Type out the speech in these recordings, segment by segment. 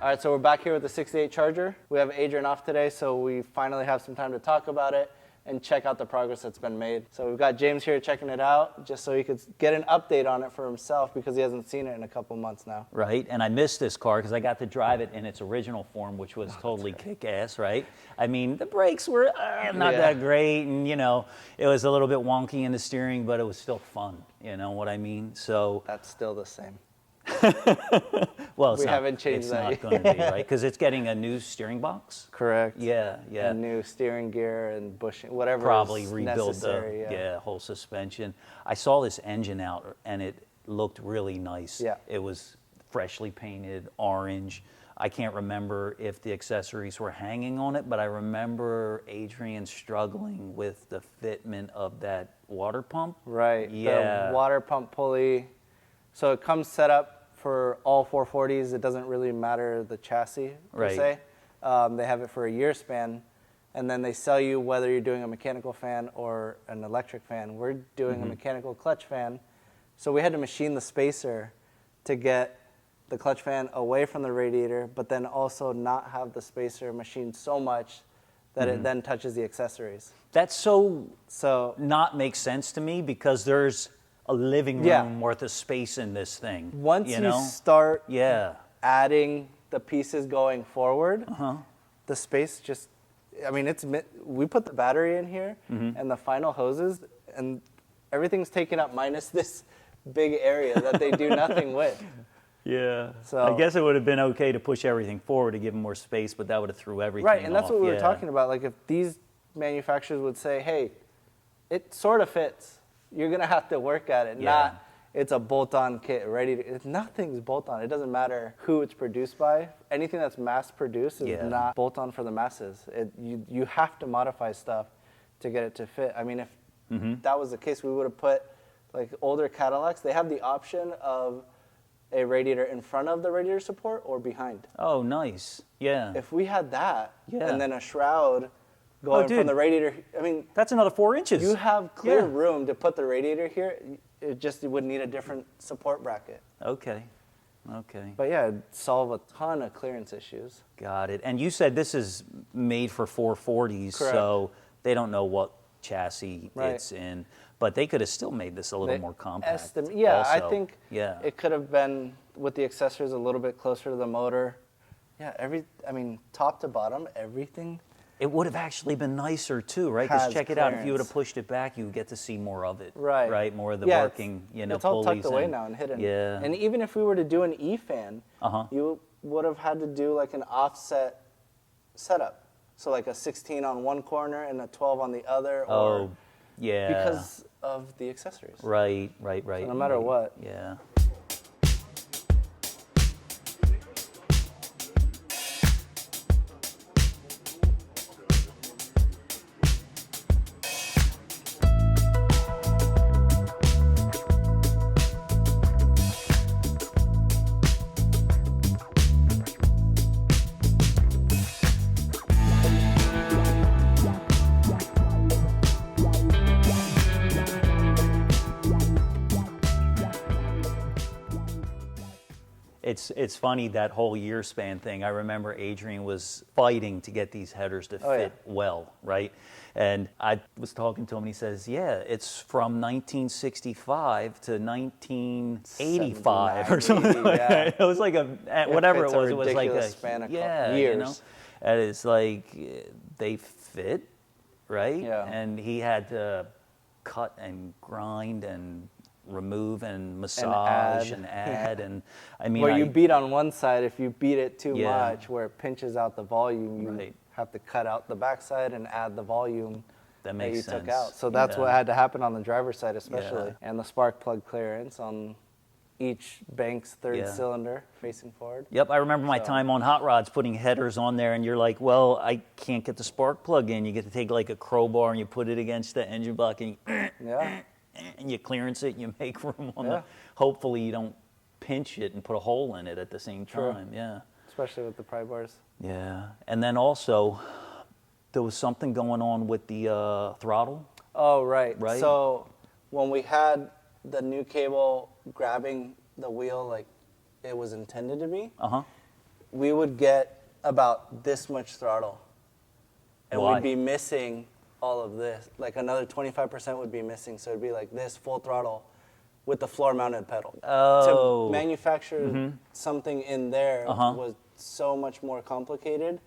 All right, so we're back here with the 68 Charger. We have Adrian off today, so we finally have some time to talk about it and check out the progress that's been made. So we've got James here checking it out, just so he could get an update on it for himself, because he hasn't seen it in a couple months now. Right, and I missed this car because I got to drive it in its original form, which was totally kick-ass, right? I mean, the brakes were not that great, and, you know, it was a little bit wonky in the steering, but it was still fun, you know what I mean? So That's still the same. well, we haven't changed that. It's not going to be, right? Because it's getting a new steering box. Correct. Yeah, yeah. A new steering gear and bushing, whatever. Probably is rebuild necessary, the whole suspension. I saw this engine out, and it looked really nice. Yeah. It was freshly painted orange. I can't remember if the accessories were hanging on it, but I remember Adrian struggling with the fitment of that water pump. Right. Yeah. The water pump pulley. So it comes set up for all 440s. It doesn't really matter the chassis, per se. They have it for a year span, and then they sell you whether you're doing a mechanical fan or an electric fan. We're doing a mechanical clutch fan, so we had to machine the spacer to get the clutch fan away from the radiator, but then also not have the spacer machined so much that it then touches the accessories. That's so not make sense to me, because there's a living room worth of space in this thing. Once you start adding the pieces going forward, the space just, I mean, we put the battery in here and the final hoses, and everything's taken up minus this big area that they do nothing with. Yeah. So I guess it would have been okay to push everything forward to give them more space, but that would have threw everything Right, and that's off. what we were talking about. Like, if these manufacturers would say, hey, it sort of fits, you're going to have to work at it, not it's a bolt-on kit ready to, nothing's bolt-on. It doesn't matter who it's produced by. Anything that's mass-produced is not bolt-on for the masses. You have to modify stuff to get it to fit. I mean, if that was the case, we would have put, like, older Cadillacs, they have the option of a radiator in front of the radiator support or behind. Oh, nice. Yeah. If we had that, and then a shroud going from the radiator, I mean, that's another 4 inches. You have clear room to put the radiator here. It would need a different support bracket. Okay. Okay. But yeah, it'd solve a ton of clearance issues. Got it. And you said this is made for 440s, so they don't know what chassis it's in. But they could have still made this a little more compact. I think it could have been, with the accessories, a little bit closer to the motor. Yeah, I mean, top to bottom, everything. It would have actually been nicer too, right? Because check it out, if you would have pushed it back, you would get to see more of it. Right. Right, more of the working, it's all tucked away now and hidden. Yeah. And even if we were to do an E-fan, you would have had to do like an offset setup. So like a 16 on one corner and a 12 on the other. Because of the accessories. Right. So no matter what. Yeah. It's funny, that whole year span thing. I remember Adrian was fighting to get these headers to fit well, right? And I was talking to him, and he says, yeah, it's from 1965 to 1985 or something like that. It was like whatever it was. It was like a span of years. You know? And it's like, they fit, right? Yeah. And he had to cut and grind and remove and massage and add and I mean, where you beat on one side, if you beat it too much, where it pinches out the volume, you have to cut out the backside and add the volume that you took out. So that's what had to happen on the driver's side, especially, and the spark plug clearance on each bank's third cylinder facing forward. Yep, I remember my time on hot rods putting headers on there, and you're like, well, I can't get the spark plug in. You get to take like a crowbar and you put it against the engine block and and you clearance it, you make room on the, hopefully you don't pinch it and put a hole in it at the same time. Yeah. Especially with the pry bars. Yeah. And then also, there was something going on with the throttle. Oh, right. So when we had the new cable grabbing the wheel like it was intended to be, we would get about this much throttle. And Why? we'd be missing all of this. Like another 25% would be missing. So it'd be like this full throttle with the floor mounted pedal. Oh. To manufacture something in there Uh-huh. was so much more complicated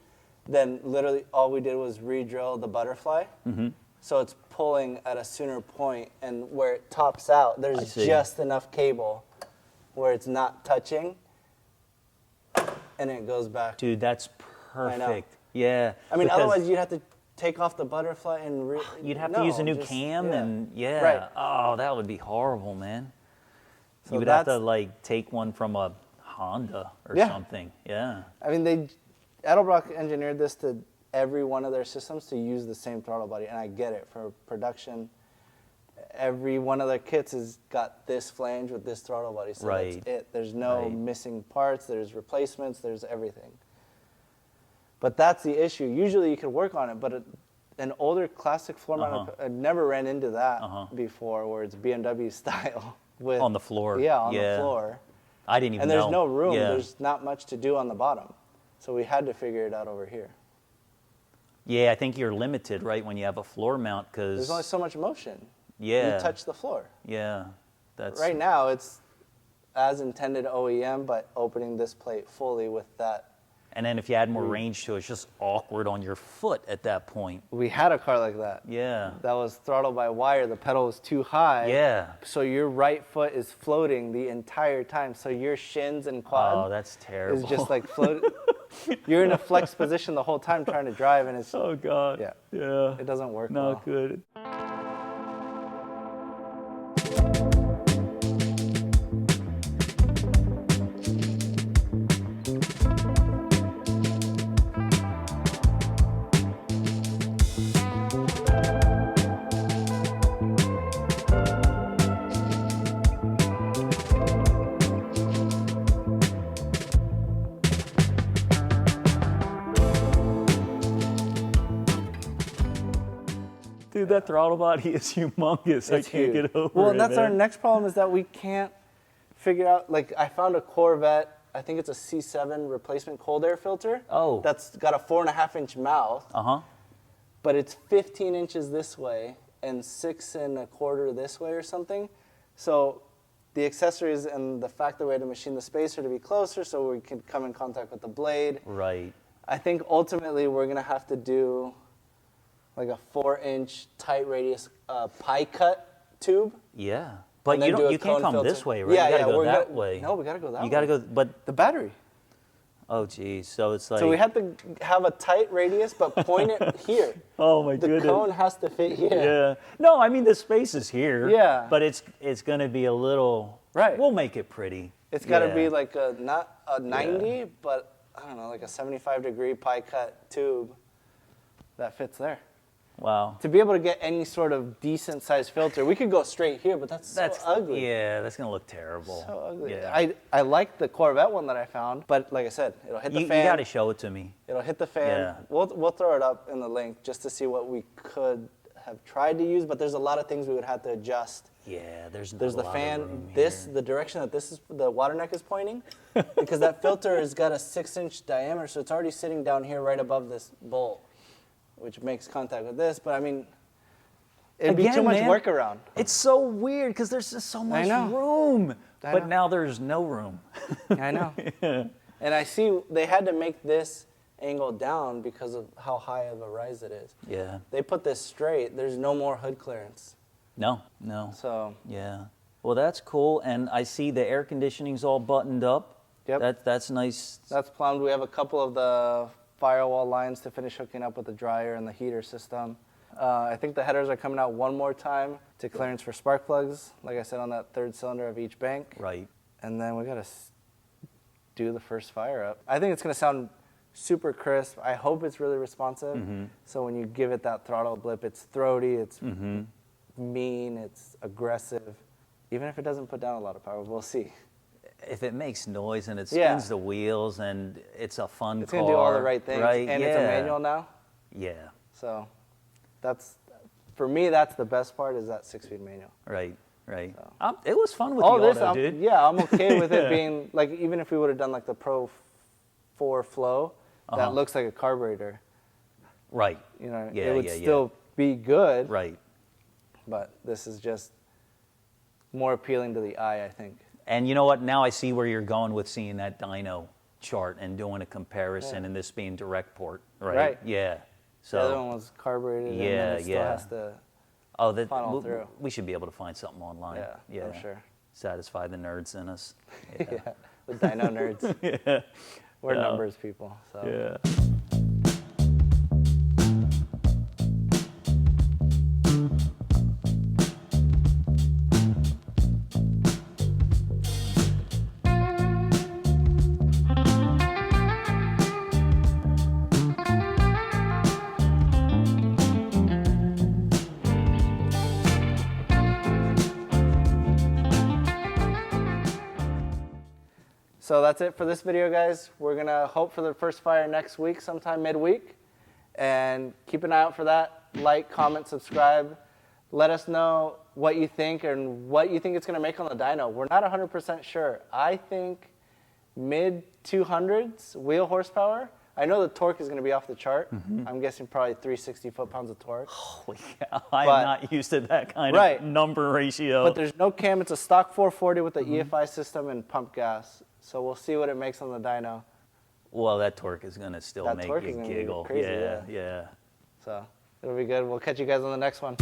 than literally all we did was re-drill the butterfly. So it's pulling at a sooner point, and where it tops out, I there's see. just enough cable where it's not touching, and it goes back. Dude, that's I know. perfect. Yeah. I mean, because otherwise you'd have to take off the butterfly and you'd have to use a new just- cam and Right. Oh, that would be horrible, man. So You would have to that's- like take one from a Honda or Yeah. something. Yeah. I mean, Edelbrock engineered this to every one of their systems to use the same throttle body, and I get it for production. Every one of their kits has got this flange with this throttle body, so Right. that's it. There's no Right. missing parts. There's replacements. There's everything. But that's the issue. Usually you could work on it, but an older classic floor mounted, I never ran into that before, where it's BMW style with On the floor. Yeah, on Yeah. the floor. I didn't even And know. there's no room. Yeah. There's not much to do on the bottom. So we had to figure it out over here. Yeah, I think you're limited, right, when you have a floor mount, because There's only so much motion. Yeah. You touch the floor. Yeah, that's Right now, it's as intended OEM, but opening this plate fully with that. And then if you add more range to it, it's just awkward on your foot at that point. We had a car like that. Yeah. That was throttled by wire. The pedal was too high. Yeah. So your right foot is floating the entire time. So your shins and quad Oh, that's terrible. is just like floating. You're in a flex position the whole time trying to drive, and it's Oh God. Yeah. Yeah. it doesn't work Not well. good. Dude, that throttle body is humongous. I It's can't huge. get over Well, it. and that's our man. next problem is that we can't figure out. Like, I found a Corvette. I think it's a C7 replacement cold air filter. Oh. That's got a 4.5-inch mouth, Uh-huh. but it's 15 inches this way and 6 1/4 this way or something. So the accessories and the fact that we had to machine the spacer to be closer so we could come in contact with the blade. Right. I think ultimately we're gonna have to do like a 4-inch tight radius pie cut tube. Yeah. But And then you do don't. a You can't cone come filter. this way, right? Yeah, you gotta yeah, go we're that gonna- way. no, we gotta go that You gotta way. go, but The battery. oh geez, so it's like. So we have to have a tight radius, but point it here. Oh my The goodness. cone has to fit here. Yeah. No, I mean the space is here. Yeah. But it's gonna be a little. Right. We'll make it pretty. It's got to Yeah. be like not a 90, but I don't know, like a 75-degree pie cut tube that fits there. Wow. To be able to get any sort of decent sized filter, we could go straight here, but that's so ugly. Yeah, that's gonna look terrible. So ugly. Yeah. I like the Corvette one that I found, but like I said, it'll hit the You fan. gotta show it to me. It'll hit the fan. Yeah. We'll throw it up in the link just to see what we could have tried to use, but there's a lot of things we would have to adjust. Yeah, there's There's not the a lot fan. Of room This here. the direction that this is the water neck is pointing, because that filter has got a 6-inch diameter, so it's already sitting down here right above this bolt, which makes contact with this. But I mean, it'd be Again, too much man, work around. It's so weird because there's just so much know. room, I but know. now there's no room. I know. And I see they had to make this angle down because of how high of a rise it is. Yeah. They put this straight. There's no more hood clearance. No. So Yeah. Well, that's cool, and I see the air conditioning's all buttoned up. Yep. That's nice. that's plumbed. We have a couple of the firewall lines to finish hooking up with the dryer and the heater system. I think the headers are coming out one more time to clearance for spark plugs, like I said, on that third cylinder of each bank. Right. And then we got to do the first fire up. I think it's going to sound super crisp. I hope it's really responsive. So when you give it that throttle blip, it's throaty, it's mean, it's aggressive. Even if it doesn't put down a lot of power, we'll see. If it makes noise and it Yeah. spins the wheels and it's a fun It's car, going to do all the right things. right? And yeah. it's a manual now. Yeah. So that's, for me, that's the best part is that 6-speed manual. Right. Right. So. It was fun with Oh, the this, auto, dude. yeah, I'm okay with Yeah. it being, like, even if we would have done like the Pro 4 flow that looks like a carburetor. Right. You know, Yeah, it would yeah, still be good, right. but this is just more appealing to the eye, I think. And you know what? Now I see where you're going with seeing that dyno chart and doing a comparison, and this being direct port, right? Right. Yeah. The other So one was carbureted, and Yeah, then it still yeah. has to funnel through. we should be able to find something online. Yeah, I'm sure. Satisfy the nerds in us. Yeah, the dyno nerds. Yeah. We're numbers people. So. Yeah. So that's it for this video, guys. We're going to hope for the first fire next week, sometime midweek. And keep an eye out for that. Like, comment, subscribe. Let us know what you think and what you think it's going to make on the dyno. We're not 100% sure. I think mid 200s wheel horsepower. I know the torque is going to be off the chart. I'm guessing probably 360 foot-pounds of torque. Holy cow. I'm not used to that kind of number ratio. But there's no cam. It's a stock 440 with the EFI system and pump gas. So we'll see what it makes on the dyno. Well, that torque is going to still make you giggle. Crazy, yeah. So it'll be good. We'll catch you guys on the next one.